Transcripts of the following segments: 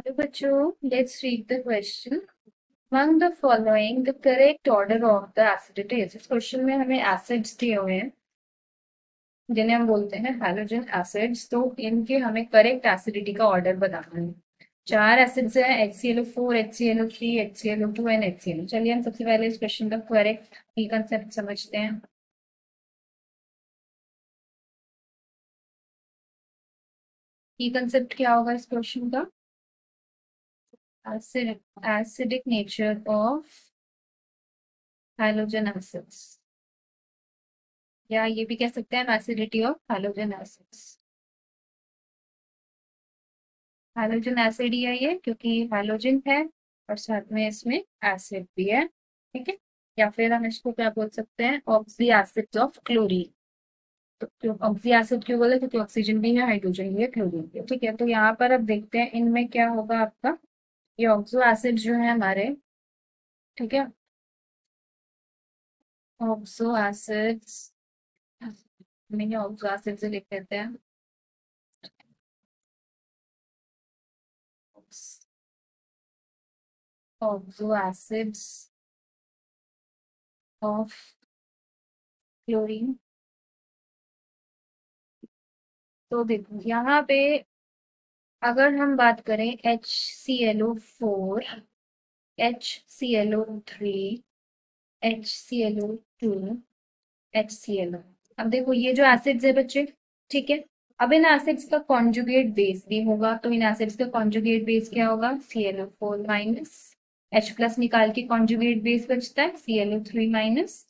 Hello बच्चों, let's read the question. Among the following, the correct order of the acidity is. इस question में हमें acids दिए हुए हैं जिन्हें हम बोलते हैं हैलोजन एसिड्स. तो इनके हमें करेक्ट एसिडिटी का ऑर्डर बताना है. 4 एसिड्स हैं, HClO4, HClO3, HClO2 and HCl. चलिए हम सबसे पहले इस क्वेश्चन का करेक्ट की कंसेप्ट समझते हैं. की कंसेप्ट क्या होगा इस क्वेश्चन का? Acidic nature of halogen acids, या ये भी कह सकते हैं acidity of halogen acids. Halogen acid ही है ये, क्योंकि हैलोजन है और साथ में इसमें एसिड भी है. ठीक है, या फिर हम इसको क्या बोल सकते हैं, ऑक्सी एसिड ऑफ क्लोरीन. तो क्यों ऑक्सी एसिड क्यों बोले? क्योंकि ऑक्सीजन भी है, हाइड्रोजन भी है, क्लोरीन भी है. ठीक है, तो यहाँ पर अब देखते हैं इनमें क्या होगा आपका. ये ऑक्सो एसिड जो है हमारे, ठीक है, ऑक्सो एसिड्स में ये ऑक्सो एसिड से लिख देते हैं. Oxo acids of chlorine. तो देखो यहाँ पे अगर हम बात करें HClO4, HClO3, HClO2, HClO. अब देखो ये जो एसिड्स है बच्चे, ठीक है, अब इन एसिड्स का कॉन्जुगेट बेस भी होगा. तो इन एसिड्स का कॉन्जुगेट बेस क्या होगा? ClO4 माइनस, H प्लस निकाल के कॉन्जुगेट बेस बचता है ClO3 माइनस,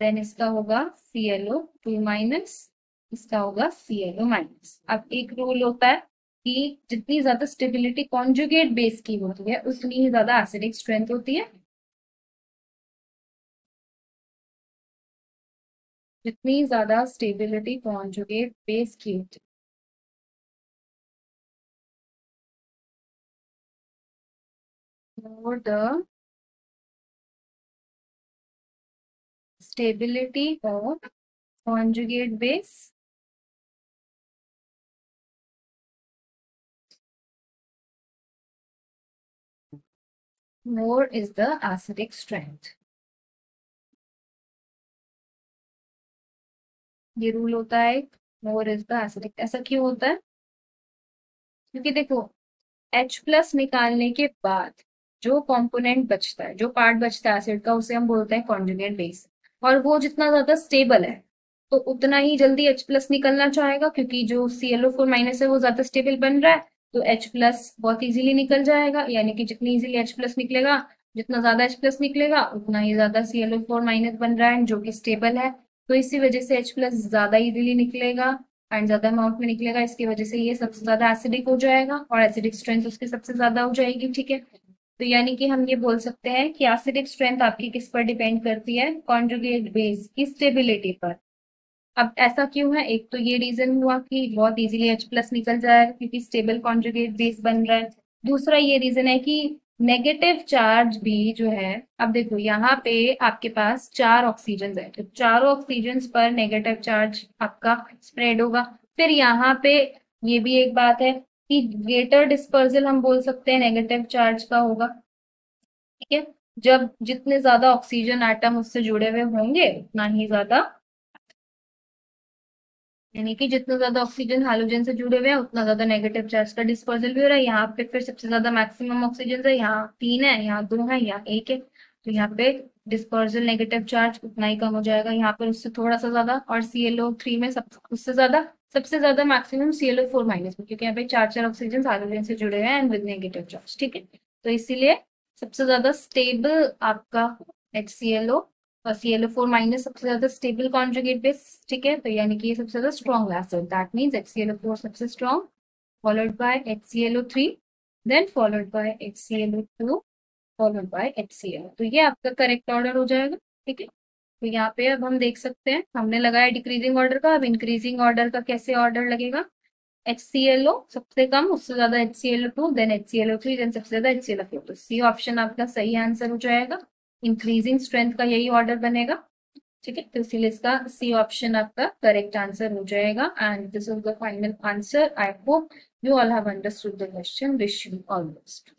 देन इसका होगा ClO2 माइनस, इसका होगा ClO माइनस. अब एक रूल होता है कि जितनी ज्यादा स्टेबिलिटी कॉन्जुगेट बेस की होती है उतनी ही ज्यादा एसिडिक स्ट्रेंथ होती है. जितनी ज्यादा स्टेबिलिटी कॉन्जुगेट बेस की होती है, more the stability of conjugate base, more is the acidic strength. ये रूल होता है, more is the acidic. ऐसा क्यों होता है? क्योंकि देखो H प्लस निकालने के बाद जो कंपोनेंट बचता है, जो पार्ट बचता है एसिड का, उसे हम बोलते हैं कॉन्जुगेट बेस. और वो जितना ज्यादा स्टेबल है तो उतना ही जल्दी H प्लस निकलना चाहेगा, क्योंकि जो ClO4 माइनस है वो ज्यादा स्टेबल बन रहा है. तो H प्लस बहुत इजीली निकल जाएगा, यानी कि जितनी इजीली H प्लस निकलेगा, जितना ज्यादा H प्लस निकलेगा उतना ही ज्यादा ClO4 माइनस बन रहा है जो कि स्टेबल है. तो इसी वजह से H प्लस ज्यादा इजीली निकलेगा एंड ज्यादा अमाउंट में निकलेगा. इसकी वजह से ये सबसे ज्यादा एसिडिक हो जाएगा और एसिडिक स्ट्रेंथ उसकी सबसे ज्यादा हो जाएगी. ठीक है, तो यानी कि हम ये बोल सकते हैं कि एसिडिक स्ट्रेंथ आपकी किस पर डिपेंड करती है? कॉन्जुगेट बेस की स्टेबिलिटी पर. अब ऐसा क्यों है? एक तो ये रीजन हुआ कि बहुत इजीली H प्लस निकल जाएगा क्योंकि स्टेबल कॉन्जुगेट बेस बन रहा है. दूसरा ये रीजन है कि नेगेटिव चार्ज भी जो है, अब देखो यहाँ पे आपके पास 4 ऑक्सीजन है, तो चारों ऑक्सीजन पर नेगेटिव चार्ज आपका स्प्रेड होगा. फिर यहाँ पे ये भी एक बात है कि ग्रेटर डिस्पर्जल हम बोल सकते हैं नेगेटिव चार्ज का होगा. ठीक है, जब जितने ज्यादा ऑक्सीजन एटम उससे जुड़े हुए होंगे उतना ही ज्यादा, यानी कि जितना ज्यादा ऑक्सीजन हाइड्रोजन से जुड़े हुए हैं उतना ज्यादा नेगेटिव चार्ज का डिस्पर्जल भी हो रहा है. यहाँ पे फिर सबसे ज्यादा मैक्सिमम ऑक्सीजन है, यहाँ 3 है, यहाँ 2 है, यहाँ 1 है. तो यहाँ पे डिस्पर्जल नेगेटिव चार्ज उतना ही कम हो जाएगा, यहाँ पर उससे थोड़ा सा ज्यादा. और ClO3 में उससे ज्यादा, सबसे ज्यादा मैक्सिमम ClO4 माइनस में, क्योंकि यहाँ पे 4 ऑक्सीजन हाइड्रोजन से जुड़े हुए हैं एंड विद नेगेटिव चार्ज. ठीक है, तो इसीलिए सबसे ज्यादा स्टेबल आपका HClO और ClO4 माइनस सबसे ज्यादा स्टेबल कॉन्जुगेट बेस. ठीक है, तो यानी कि ये सबसे ज्यादा strong acid, that means HClO4 सबसे strong, followed by HClO3, then followed by HClO2, followed by HCl. तो ये आपका करेक्ट ऑर्डर हो जाएगा. ठीक है, तो यहाँ पे अब हम देख सकते हैं हमने लगाया डिक्रीजिंग ऑर्डर का. अब इंक्रीजिंग ऑर्डर का कैसे ऑर्डर लगेगा? HClO सबसे कम, उससे ज्यादा HClO2, देन HClO3, देन सबसे ज्यादा HClO4. तो सी ऑप्शन आपका सही आंसर हो जाएगा. इंक्रीजिंग स्ट्रेंथ का यही ऑर्डर बनेगा. ठीक है, तो इसीलिए इसका सी ऑप्शन आपका करेक्ट आंसर हो जाएगा. And this is the final answer. I hope You all have understood the question. Wish you all the best.